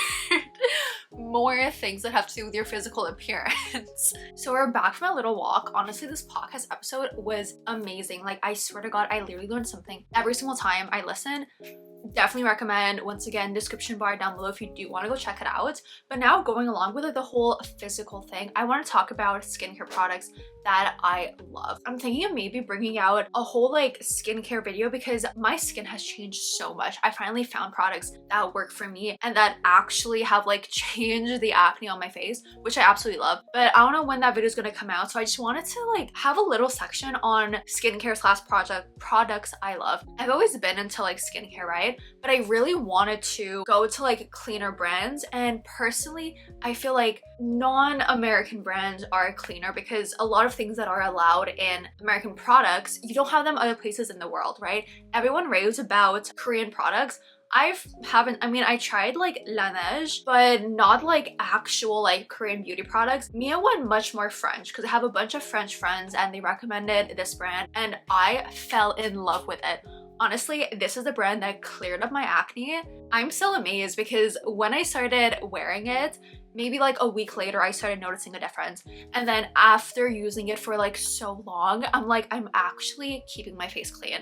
More things that have to do with your physical appearance. So we're back from a little walk. Honestly, this podcast episode was amazing. Like I swear to god, I literally learned something every single time I listen. Definitely recommend. Once again, description bar down below if you do want to go check it out. But now going along with like the whole physical thing, I want to talk about skincare products that I love. I'm thinking of maybe bringing out a whole like skincare video, because my skin has changed so much. I finally found products that work for me and that actually have like changed the acne on my face, which I absolutely love. But I don't know when that video is going to come out, so I just wanted to like have a little section on skincare / products I love. I've always been into like skincare, right? But I really wanted to go to like cleaner brands, and personally I feel like non-American brands are cleaner, because a lot of things that are allowed in American products, you don't have them other places in the world, right? Everyone raves about Korean products. I tried like Laneige, but not like actual like Korean beauty products. Mia went much more French, because I have a bunch of French friends and they recommended this brand and I fell in love with it. Honestly, this is the brand that cleared up my acne. I'm still amazed, because when I started wearing it, maybe like a week later, I started noticing a difference. And then after using it for like so long, I'm like, I'm actually keeping my face clean.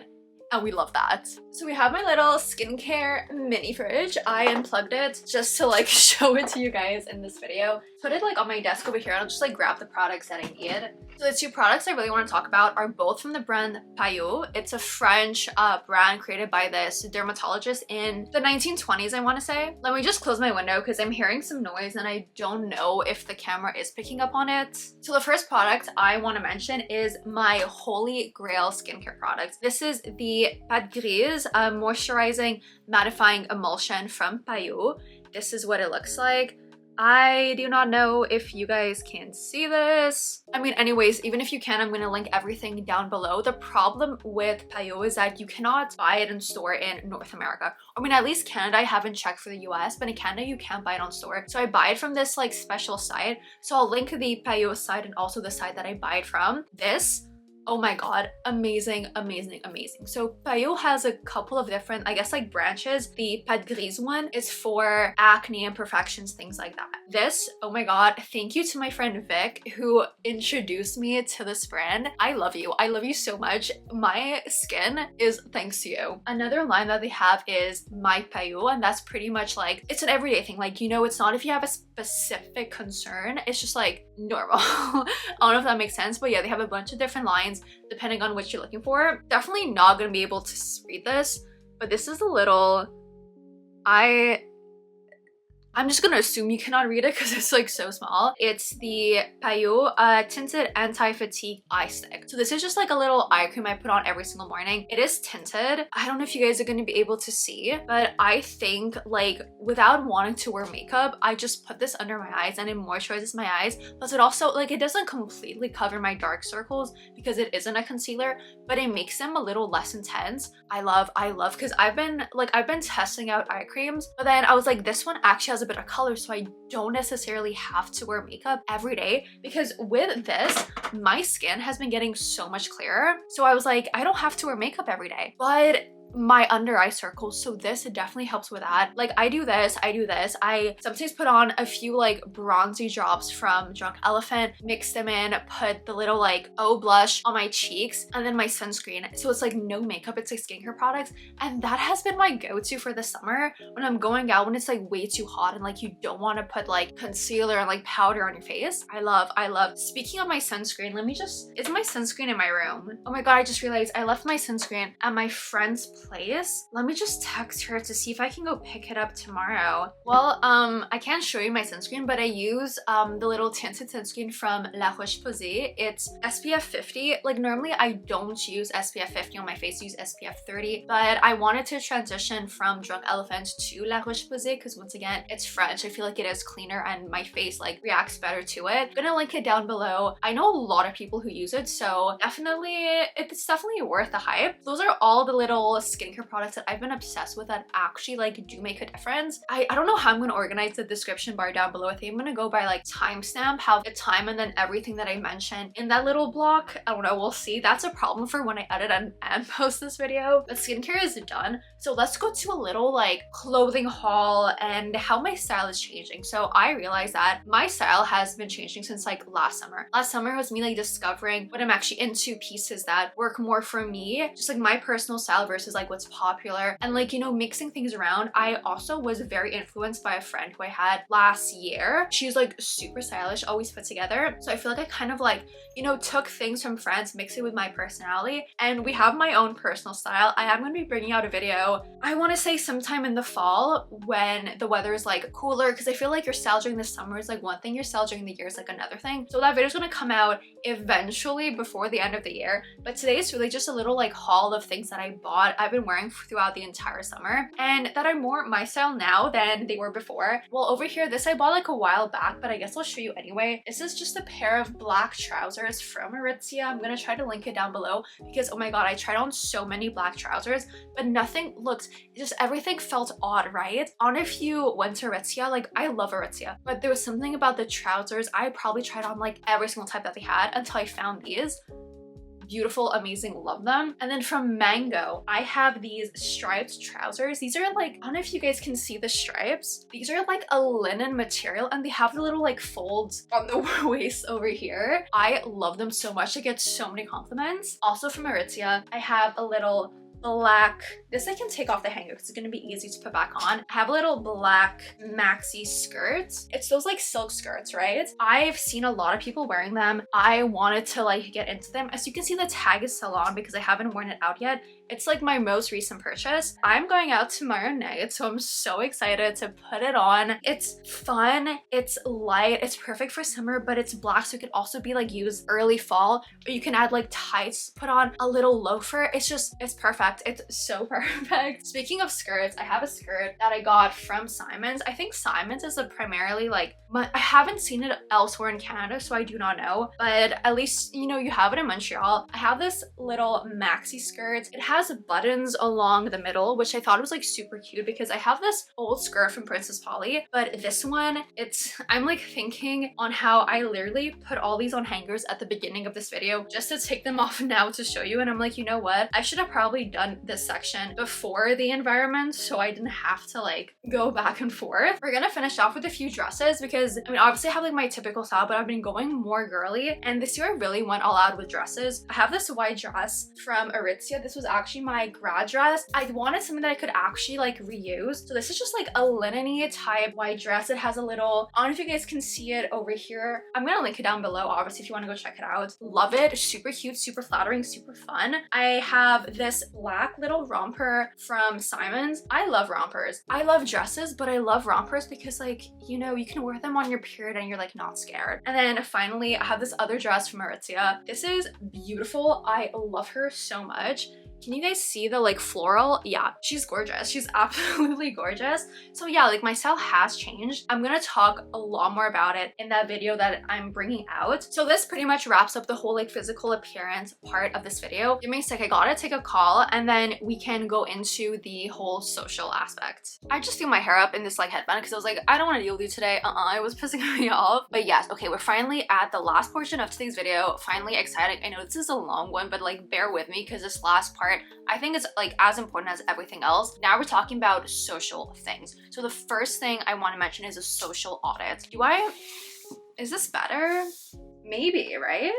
And we love that. So we have my little skincare mini fridge. I unplugged it just to like show it to you guys in this video. Put it like on my desk over here, and I'll just like grab the products that I need. So the 2 products I really want to talk about are both from the brand Payot. It's a French brand created by this dermatologist in the 1920s, I want to say. Let me just close my window because I'm hearing some noise and I don't know if the camera is picking up on it. So the first product I want to mention is my holy grail skincare product. This is the Pâte Grise moisturizing mattifying emulsion from Payot. This is what it looks like. I do not know if you guys can see this. I mean, anyways, even if you can, I'm gonna link everything down below. The problem with Payot is that you cannot buy it in store in North America. I mean, at least Canada, I haven't checked for the US, but in Canada, you can buy it on store. So I buy it from this like special site. So I'll link the Payot site and also the site that I buy it from. This, Oh my god, amazing, amazing, amazing. So Payot has a couple of different, I guess, like branches. The Pâte Grise one is for acne, imperfections, things like that. This, oh my god, thank you to my friend Vic who introduced me to this brand. I love you. I love you so much. My skin is thanks to you. Another line that they have is My Payot, and that's pretty much like, it's an everyday thing. Like, you know, it's not if you have a specific concern, it's just like normal. I don't know if that makes sense, but yeah, they have a bunch of different lines depending on what you're looking for. Definitely not gonna be able to read this, but this is a little, I'm just gonna assume you cannot read it because it's like so small. It's the Payot Tinted Anti-Fatigue Eye Stick. So this is just like a little eye cream I put on every single morning. It is tinted. I don't know if you guys are gonna be able to see, but I think like without wanting to wear makeup, I just put this under my eyes and it moisturizes my eyes. Plus it also, like, it doesn't completely cover my dark circles because it isn't a concealer, but it makes them a little less intense. I love, because I've been testing out eye creams, but then I was like, this one actually has a bit of color, so I don't necessarily have to wear makeup every day, because with this my skin has been getting so much clearer, so I was like, I don't have to wear makeup every day. But my under eye circles, so this definitely helps with that. Like I do this, I sometimes put on a few like bronzy drops from Drunk Elephant, mix them in, put the little like blush on my cheeks, and then my sunscreen. So it's like no makeup, it's like skincare products, and that has been my go-to for the summer when I'm going out, when it's like way too hot and like you don't want to put like concealer and like powder on your face. I love. Speaking of my sunscreen, is my sunscreen in my room? Oh my god, I just realized I left my sunscreen at my friend's place. Let me just text her to see if I can go pick it up tomorrow. Well, I can't show you my sunscreen, but I use the little tinted sunscreen from La Roche-Posay. It's SPF 50. Like normally I don't use SPF 50 on my face, I use SPF 30, but I wanted to transition from Drunk Elephant to La Roche-Posay because once again, it's French. I feel like it is cleaner and my face like reacts better to it. I'm gonna link it down below. I know a lot of people who use it, so it's definitely worth the hype. Those are all the little skincare products that I've been obsessed with that actually like do make a difference. I don't know how I'm gonna organize the description bar down below. I think I'm gonna go by like timestamp, have the time and then everything that I mentioned in that little block. I don't know, we'll see. That's a problem for when I edit and post this video. But skincare is done. So let's go to a little like clothing haul and how my style is changing. So I realized that my style has been changing since like last summer. Last summer was me like discovering what I'm actually into, pieces that work more for me, just like my personal style versus like what's popular, and like, you know, mixing things around. I also was very influenced by a friend who I had last year. She's like super stylish, always put together. So I feel like I kind of like, you know, took things from friends, mixed it with my personality, and we have my own personal style. I am going to be bringing out a video, I want to say sometime in the fall when the weather is like cooler, because I feel like your style during the summer is like one thing, your style during the year is like another thing. So that video is going to come out eventually before the end of the year, but today is really just a little like haul of things that I bought, I've been wearing throughout the entire summer, and that are more my style now than they were before. Well, over here, this I bought like a while back, but I guess I'll show you anyway. This is just a pair of black trousers from Aritzia. I'm gonna try to link it down below because oh my god, I tried on so many black trousers, but nothing looked, just everything felt odd, right? On if you went to Aritzia, like I love Aritzia, but there was something about the trousers. I probably tried on like every single type that they had until I found these. Beautiful, amazing, love them. And then from Mango, I have these striped trousers. These are like, I don't know if you guys can see the stripes. These are like a linen material and they have the little like folds on the waist over here. I love them so much. I get so many compliments. Also from Aritzia, I have a little black, this I can take off the hanger because it's gonna be easy to put back on. I have a little black maxi skirt. It's those like silk skirts, right? I've seen a lot of people wearing them. I wanted to like get into them. As you can see, the tag is still on because I haven't worn it out yet. It's like my most recent purchase. I'm going out tomorrow night, so I'm so excited to put it on. It's fun, it's light, it's perfect for summer, but it's black, so it could also be like used early fall, or you can add like tights, put on a little loafer. It's perfect. It's so perfect. Speaking of skirts, I have a skirt that I got from Simon's. I think Simon's is a primarily like, I haven't seen it elsewhere in Canada, so I do not know, but at least, you know, you have it in Montreal. I have this little maxi skirt. It has has buttons along the middle, which I thought was like super cute because I have this old skirt from Princess Polly, but this one, I'm like thinking on how I literally put all these on hangers at the beginning of this video just to take them off now to show you. And I'm like, you know what? I should have probably done this section before the environment so I didn't have to like go back and forth. We're gonna finish off with a few dresses because I mean, obviously I have like my typical style, but I've been going more girly. And this year I really went all out with dresses. I have this white dress from Aritzia. This was actually my grad dress. I wanted something that I could actually like reuse. So this is just like a linen-y type white dress. It has a little, I don't know if you guys can see it over here. I'm gonna link it down below, obviously, if you want to go check it out. Love it. Super cute, super flattering, super fun. I have this black little romper from Simon's. I love rompers. I love dresses, but I love rompers because like, you know, you can wear them on your period and you're like not scared. And then finally, I have this other dress from Aritzia. This is beautiful. I love her so much. Can you guys see the like floral? Yeah, she's gorgeous. She's absolutely gorgeous. So yeah, like my style has changed. I'm gonna talk a lot more about it in that video that I'm bringing out. So this pretty much wraps up the whole like physical appearance part of this video. Give me a sec, I gotta take a call and then we can go into the whole social aspect. I just threw my hair up in this like headband because I was like, I don't want to deal with you today. It was pissing me off. But yes, okay, we're finally at the last portion of today's video. Finally excited. I know this is a long one, but like bear with me because this last part I think it's like as important as everything else. Now we're talking about social things. So the first thing I want to mention is a social audit. Is this better? Maybe, right?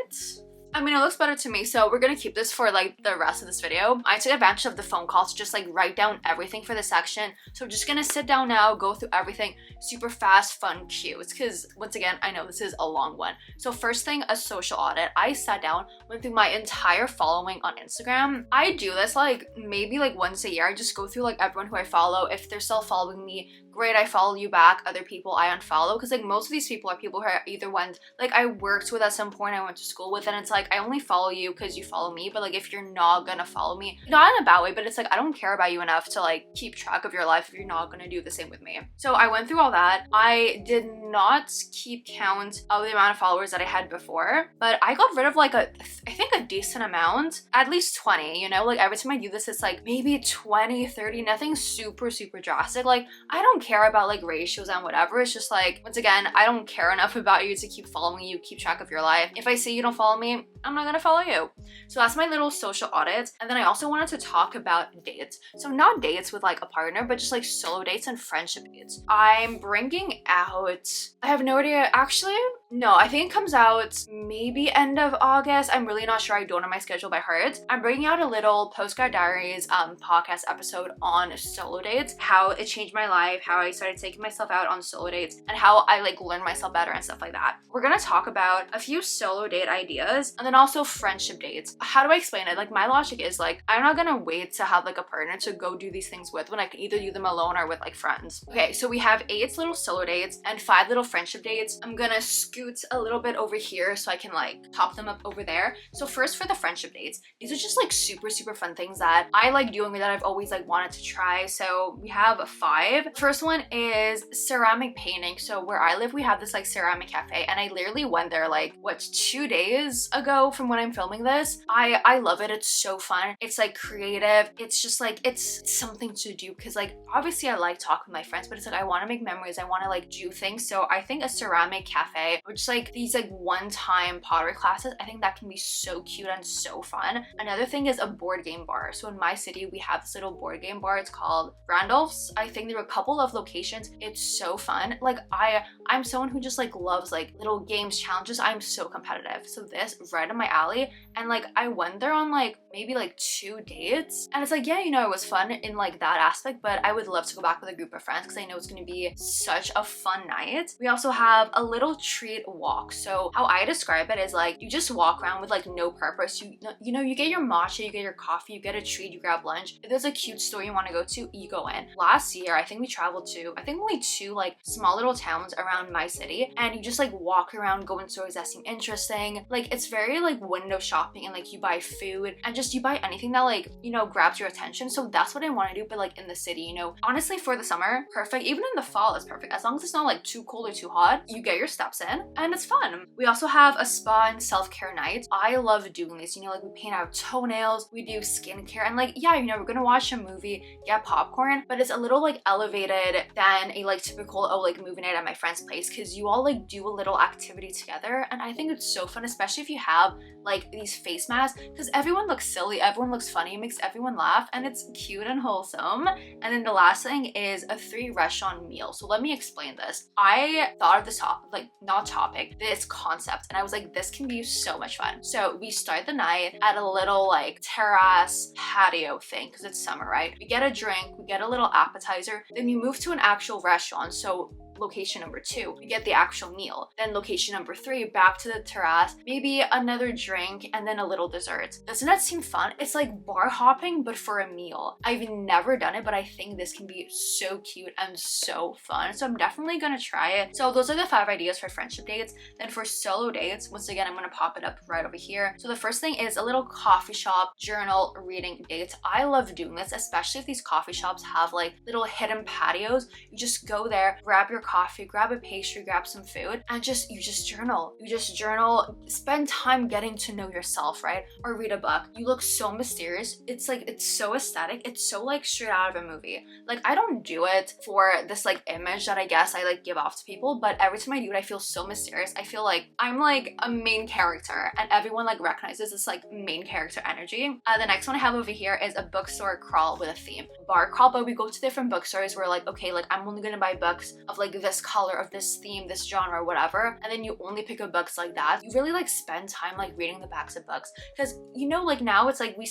I mean, it looks better to me, so we're gonna keep this for like the rest of this video. I took advantage of the phone call to just like write down everything for this section. So we're just gonna sit down now, go through everything super fast, fun, cute. Because once again, I know this is a long one. So first thing, a social audit. I sat down, went through my entire following on Instagram. I do this like maybe like once a year. I just go through like everyone who I follow. If they're still following me, great, I follow you back. Other people I unfollow because like most of these people are people who are either ones like I worked with at some point, I went to school with, and it's like I only follow you because you follow me. But like if you're not gonna follow me, not in a bad way, but it's like I don't care about you enough to like keep track of your life if you're not gonna do the same with me. So I went through all that. I did not keep count of the amount of followers that I had before, but I got rid of like I think a decent amount, at least 20, you know, like every time I do this it's like maybe 20, 30, nothing super drastic. Like I don't care about like ratios and whatever. It's just like, once again, I don't care enough about you to keep following you, keep track of your life. If I see you don't follow me, I'm not gonna follow you. So that's my little social audit. And then I also wanted to talk about dates. So not dates with like a partner, but just like solo dates and friendship dates. I'm bringing out, I have no idea, actually, no, I think it comes out maybe end of August. I'm really not sure. I don't know my schedule by heart. I'm bringing out a little Postgrad Diaries podcast episode on solo dates, how it changed my life, how I started taking myself out on solo dates, and how I like learned myself better and stuff like that. We're gonna talk about a few solo date ideas and then also friendship dates. How do I explain it? Like my logic is like, I'm not gonna wait to have like a partner to go do these things with when I can either do them alone or with like friends. Okay, so we have 8 little solo dates and 5 little friendship dates. I'm gonna scoot a little bit over here so I can like top them up over there. So first for the friendship dates, these are just like super fun things that I like doing that I've always like wanted to try. So we have 5. First one is ceramic painting. So where I live, we have this like ceramic cafe and I literally went there like, what, 2 days ago from when I'm filming this. I love it. It's so fun. It's like creative. It's just like, it's something to do because like, obviously I like talking with my friends, but it's like, I want to make memories. I want to like do things. So I think a ceramic cafe, which like these like one-time pottery classes, I think that can be so cute and so fun. Another thing is a board game bar. So in my city, we have this little board game bar. It's called Randolph's. I think there are a couple of locations. It's so fun. Like I'm someone who just like loves like little games, challenges. I'm so competitive. So this right in my alley. And like I went there on like maybe like 2 dates. And it's like, yeah, you know, it was fun in like that aspect, but I would love to go back with a group of friends because I know it's going to be such a fun night. We also have a little treat walk. So how I describe it is like you just walk around with like no purpose. You know, you get your matcha, you get your coffee, you get a treat, you grab lunch. If there's a cute store you want to go to, you go in. Last year, I think we traveled to, I think only 2 like small little towns around my city, and you just like walk around, go in stores that seem interesting. Like it's very like window shopping and like you buy food and just you buy anything that like, you know, grabs your attention. So that's what I want to do, but like in the city, you know. Honestly, for the summer, perfect. Even in the fall is perfect. As long as it's not like too cold or too hot, you get your steps in. and it's fun. We also have a spa and self-care night. I love doing this, you know, like we paint our toenails, we do skincare, and like, yeah, you know, we're gonna watch a movie, get popcorn, but it's a little like elevated than a like typical, oh, like movie night at my friend's place, because you all like do a little activity together, and I think it's so fun, especially if you have like these face masks, because everyone looks silly, everyone looks funny, it makes everyone laugh, and it's cute and wholesome. And then the last thing is a 3-restaurant meal. So let me explain this. I thought of this this concept, and I was like, this can be so much fun. So we start the night at a little like terrace patio thing, because it's summer, right? We get a drink, we get a little appetizer, then we move to an actual restaurant. So location number 2, we get the actual meal. Then location number 3, back to the terrace, maybe another drink, and then a little dessert. Doesn't that seem fun? It's like bar hopping, but for a meal. I've never done it, but I think this can be so cute and so fun. So I'm definitely gonna try it. So those are the 5 ideas for friendship dates. Then for solo dates, once again, I'm gonna pop it up right over here. So the first thing is a little coffee shop journal reading date. I love doing this, especially if these coffee shops have like little hidden patios. You just go there, grab your coffee, grab a pastry, grab some food, and you just journal. You just journal, spend time getting to know yourself, right? Or read a book. You look so mysterious. It's like, it's so aesthetic. It's so like straight out of a movie. Like, I don't do it for this like image that I guess I like give off to people, but every time I do it, I feel so mysterious. I feel like I'm like a main character, and everyone like recognizes this like main character energy. The next one I have over here is a bookstore crawl with a theme. Bar crawl, but we go to different bookstores where like, okay, like I'm only gonna buy books of like this color, of this theme, this genre, whatever, and then you only pick up books like that. You really like spend time like reading the backs of books, because you know, like now it's like we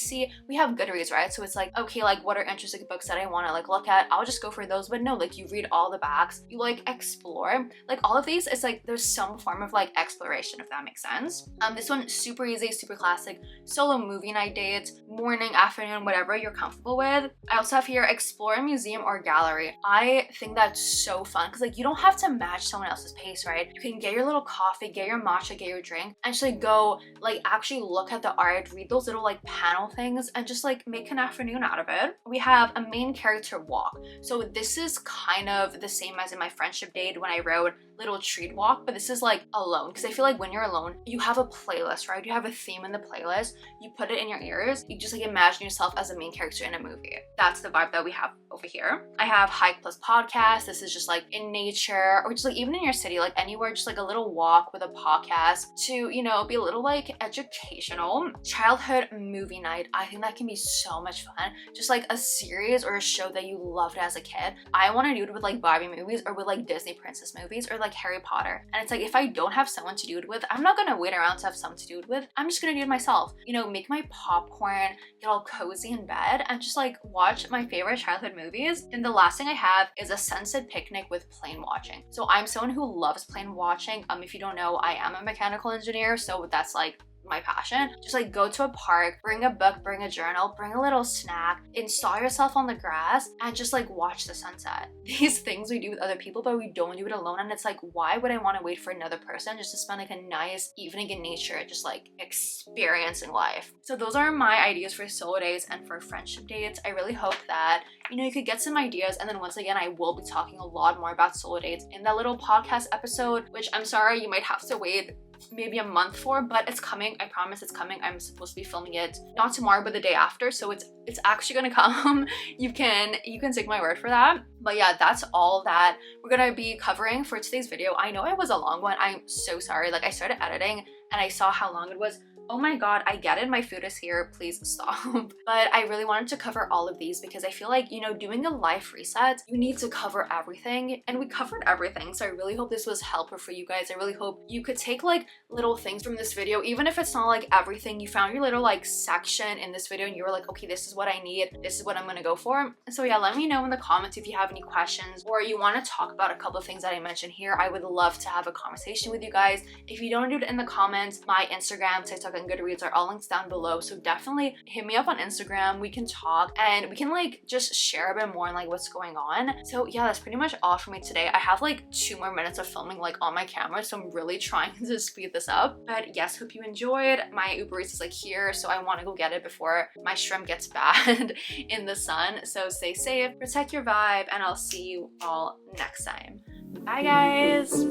have Goodreads, right? So it's like, okay, like what are interesting books that I want to like look at, I'll just go for those. But no, like you read all the backs, you like explore, like all of these, it's like there's some form of like exploration, if that makes sense. This one, super easy, super classic, solo movie night date, morning, afternoon, whatever you're comfortable with. I also have here explore a museum or gallery. I think that's so fun, because like you don't have to match someone else's pace, right? You can get your little coffee, get your matcha, get your drink, and just like go like actually look at the art, read those little like panel things, and just like make an afternoon out of it. We have a main character walk. So this is kind of the same as in my friendship date when I wrote little treat walk, but this is like alone, because I feel like when you're alone, you have a playlist, right? You have a theme in the playlist, you put it in your ears, you just like imagine yourself as a main character in a movie. That's the vibe that we have over here. I have hike plus podcast. This is just like in nature, or just like even in your city, like anywhere, just like a little walk with a podcast to, you know, be a little like educational. Childhood movie night. I think that can be so much fun. Just like a series or a show that you loved as a kid. I want to do it with like Barbie movies, or with like Disney princess movies, or like Harry Potter. And it's like, if I don't have someone to do it with, I'm not gonna wait around to have someone to do it with. I'm just gonna do it myself. You know, make my popcorn, get all cozy in bed, and just like watch my favorite childhood movies. And the last thing I have is a sunset picnic with plane watching. So I'm someone who loves plane watching. If you don't know, I am a mechanical engineer, so that's like my passion. Just like go to a park, bring a book, bring a journal, bring a little snack, install yourself on the grass, and just like watch the sunset. These things we do with other people, but we don't do it alone. And it's like, why would I want to wait for another person just to spend like a nice evening in nature, just like experiencing life? So those are my ideas for solo dates and for friendship dates. I really hope that, you know, you could get some ideas. And then once again, I will be talking a lot more about solo dates in that little podcast episode, which I'm sorry, you might have to wait maybe a month for, but it's coming. I promise it's coming. I'm supposed to be filming it not tomorrow, but the day after, so it's actually gonna come. You can take my word for that. But yeah, that's all that we're gonna be covering for today's video. I know it was a long one. I'm so sorry. Like, I started editing and I saw how long it was. Oh my god, I get it, my food is here, please stop. But I really wanted to cover all of these because I feel like, you know, doing a life reset, you need to cover everything, and we covered everything. So I really hope this was helpful for you guys. I really hope you could take like little things from this video, even if it's not like everything. You found your little like section in this video and you were like, okay, this is what I need, this is what I'm gonna go for. So yeah, let me know in the comments if you have any questions, or you want to talk about a couple of things that I mentioned here. I would love to have a conversation with you guys. If you don't do it in the comments, my Instagram, TikTok, and Goodreads are all links down below, so definitely hit me up on Instagram. We can talk and we can like just share a bit more on like what's going on. So yeah, that's pretty much all for me today. I have like 2 more minutes of filming like on my camera, so I'm really trying to speed this up. But yes, hope you enjoyed. My Uber Eats is like here, so I want to go get it before my shrimp gets bad in the sun. So stay safe, protect your vibe, and I'll see you all next time. Bye guys.